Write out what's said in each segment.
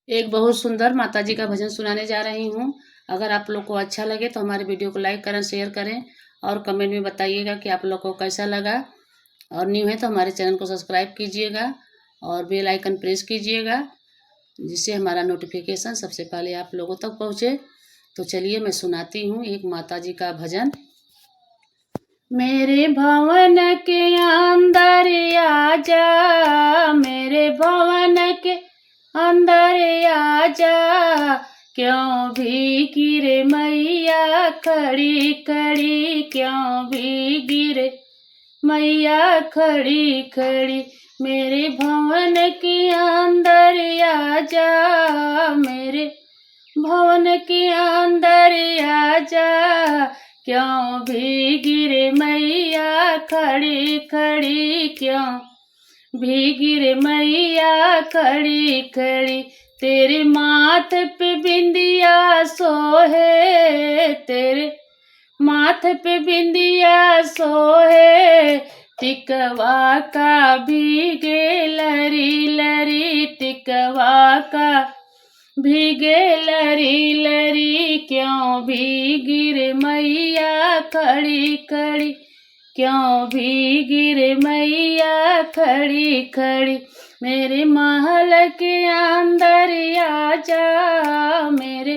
एक बहुत सुंदर माता जी का भजन सुनाने जा रही हूँ। अगर आप लोग को अच्छा लगे तो हमारे वीडियो को लाइक करें, शेयर करें और कमेंट में बताइएगा कि आप लोग को कैसा लगा। और न्यू है तो हमारे चैनल को सब्सक्राइब कीजिएगा और बेल आइकन प्रेस कीजिएगा, जिससे हमारा नोटिफिकेशन सबसे पहले आप लोगों तक पहुँचे। तो चलिए मैं सुनाती हूँ एक माता जी का भजन। मेरे भवन के अंदर आजा, मेरे भवन के अंदर आजा, क्यों भी गिरे मैया खड़ी खड़ी, क्यों भी गिरे मैया खड़ी खड़ी। मेरे भवन के अंदर आजा, मेरे भवन के अंदर आजा, क्यों भी गिरे मैया खड़ी खड़ी, क्यों भी गिरे मैया खड़ी खड़ी। तेरे माथे पे बिंदिया सोहे, तेरे माथे पे बिंदिया सोहे, टिकवा का भीगे लरी लरी, टिकवा का भीगे लरी लरी, क्यों भी गिरे मैया खड़ी खड़ी, क्यों भी गिरे मैया खड़ी खड़ी। मेरे महल के अंदर आजा, मेरे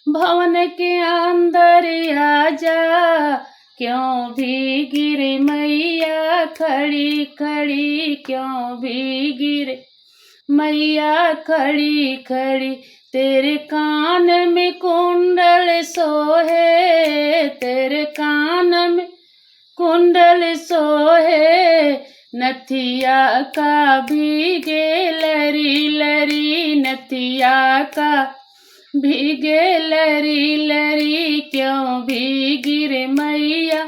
भवन के अंदर आजा, क्यों भी गिरे मैया खड़ी खड़ी, क्यों भी गिरे मैया खड़ी खड़ी। तेरे कान में कुंडल सोहे, तेरे कान में कुंडल सोहे, नथिया का भीगे लरी लरी, नथिया का भीगे लरी लरी, क्यों भी गिरे मैया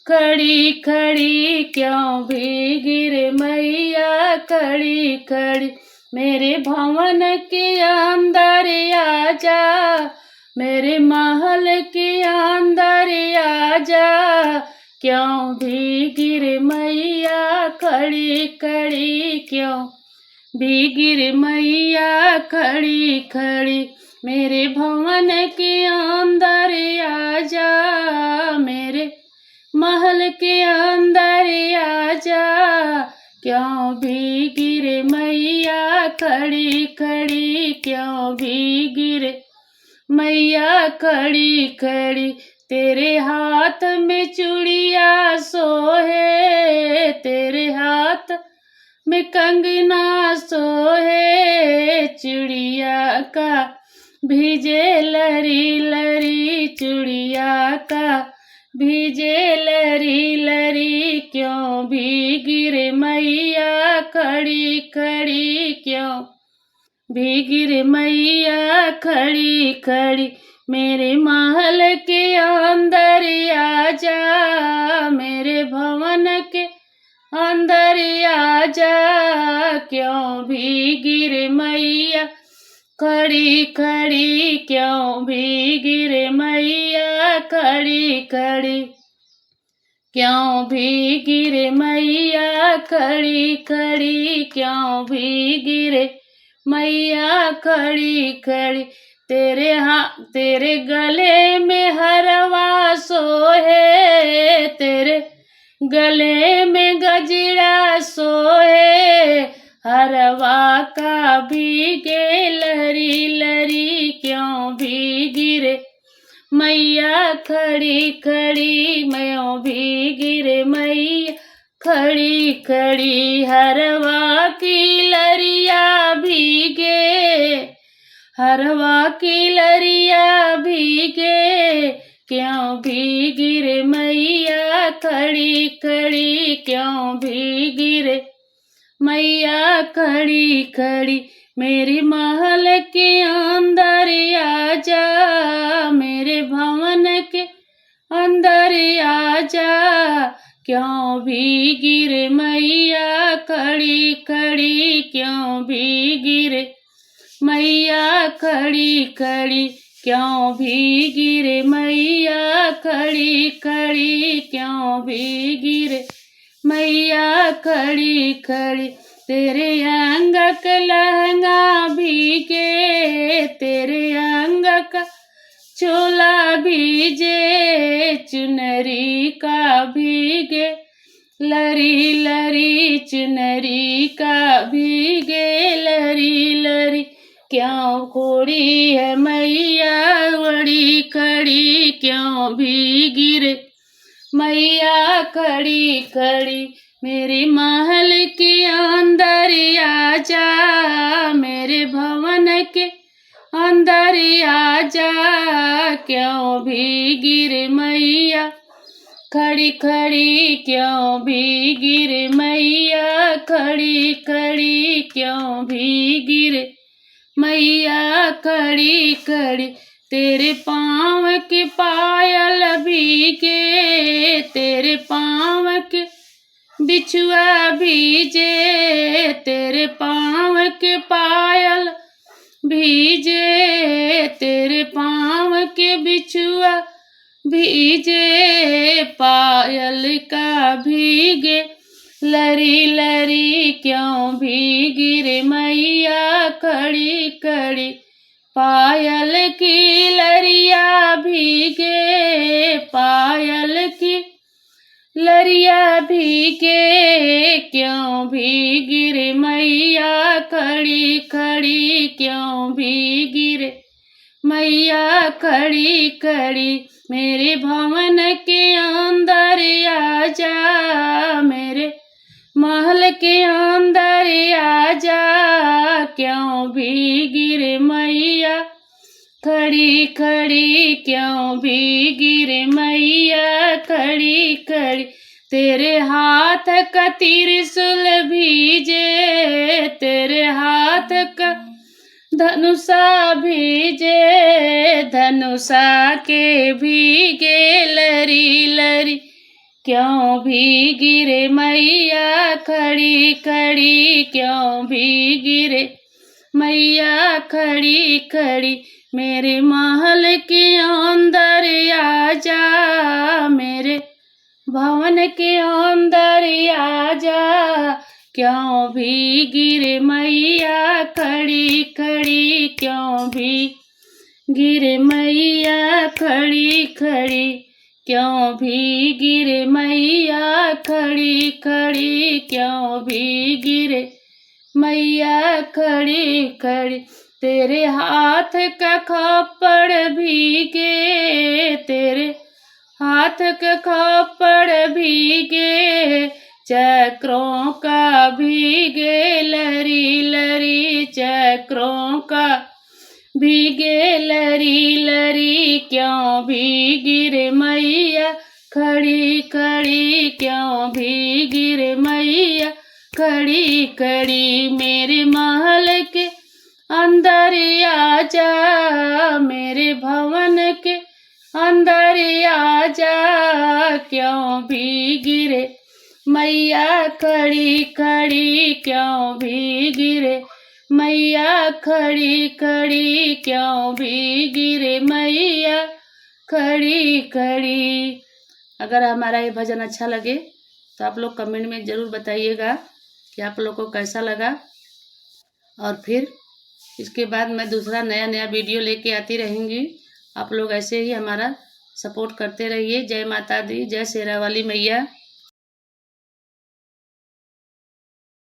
खड़ी खड़ी, क्यों भी गिरे मैया खड़ी खड़ी। मेरे भवन के अंदर आजा, मेरे महल के अंदर आजा, क्यों भी गिरे मैया खड़ी खड़ी, क्यों भी गिरे मैया खड़ी खड़ी। मेरे भवन के अंदर आजा, मेरे महल के अंदर आजा, क्यों भी गिरे मैया खड़ी खड़ी, क्यों भी गिरे मैया खड़ी खड़ी। तेरे हाथ में चूड़िया सोहे, तेरे हाथ में कंगना सोहे, चूड़िया का भीजे लरी लरी, चूड़िया का भीजे लरी लरी, क्यों भी गिरे मैया खड़ी खड़ी, क्यों भी गिरे मैया खड़ी खड़ी। मेरे महल के अंदर आजा, मेरे भवन के अंदर आजा, क्यों भी गिरे मैया खड़ी खड़ी, क्यों भी गिरे मैया खड़ी खड़ी, क्यों भी गिरे मैया खड़ी खड़ी, क्यों भी गिरे मैया खड़ी खड़ी। तेरे गले में हरवा सोहे, तेरे गले में गजरा सोहे, हरवा का भीगे लरी लरी, क्यों भी गिरे मैया खड़ी खड़ी, मैं भी गिरे मैया खड़ी खड़ी। हरवा की लरिया भीगे, हरवा की लरिया भीगे, क्यों भी गिरे मैया खड़ी खड़ी, क्यों भी गिरे मैया खड़ी खड़ी। मेरे महल के अंदर आजा, मेरे भवन के अंदर आजा, क्यों भी गिरे मैया खड़ी खड़ी, क्यों भी गिरे मैया खड़ी खड़ी, क्यों भी गिरे मैया खड़ी खड़ी, क्यों भी गिरे मैया खड़ी खड़ी। तेरे अंग का लहंगा भीगे, तेरे अंग का चोला भीगे, चुनरी का भीगे, लरी लरी चुनरी का भीगे, लरी लरी क्यों खोड़ी है मैया, बड़ी खड़ी क्यों भीगी रे मैया, खड़ी खड़ी मेरे महल के अंदर आजा, मेरे भवन के अंदर आजा, क्यों भीगी रे मैया, खड़ी खड़ी क्यों भीगी रे मैया, खड़ी खड़ी क्यों भीगी रे मैया, खड़ी खड़ी तेरे पाँव के पायल भीगे, तेरे पाँव के बिछुआ भीजे, तेरे पाँव के पायल भीजे, तेरे पाँव के बिछुआ भीजे, पायल का भीगे, लरी लरी क्यों भीगी रे मैया, खड़ी खड़ी पायल की लरिया भीगे, पायल की लरिया भीगे, क्यों भीगी रे मैया, खड़ी खड़ी क्यों भीगी रे मैया, खड़ी खड़ी मेरे भवन के अंदर आजा, मेरे महल के अंदर आजा, क्यों भीगी रे मैया, खड़ी खड़ी क्यों भीगी रे मैया, खड़ी खड़ी तेरे हाथ का त्रिशूल भीजे, तेरे हाथ का धनुषा भीजे, धनुषा के भीगे, लरी लरी क्यों भीगी रे मैया, खड़ी खड़ी क्यों भीगी रे मैया, खड़ी खड़ी मेरे महल के अंदर आजा, मेरे भवन के अंदर आजा, क्यों भीगी रे मैया, खड़ी खड़ी क्यों भीगी रे मैया, खड़ी खड़ी क्यों भीगी रे मैया, खड़ी खड़ी क्यों भीगी रे मैया, खड़ी खड़ी तेरे हाथ का खप्पड़ भीगे, तेरे हाथ का खप्पड़ भीगे, चक्रों का भीगे, लरी लरी चक्रों का भीगे, लरी लरी क्यों भीगी रे मैया, खड़ी खड़ी क्यों भीगी रे मैया, खड़ी खड़ी मेरे महल के अंदर आजा, मेरे भवन के अंदर आजा, क्यों भीगी रे मैया, खड़ी खड़ी क्यों भीगी रे मैया, खड़ी खड़ी क्यों भीगी रे मैया, खड़ी खड़ी। अगर हमारा ये भजन अच्छा लगे तो आप लोग कमेंट में ज़रूर बताइएगा कि आप लोग को कैसा लगा, और फिर इसके बाद मैं दूसरा नया नया वीडियो लेके आती रहूँगी। आप लोग ऐसे ही हमारा सपोर्ट करते रहिए। जय माता दी, जय शेरा वाली मैया।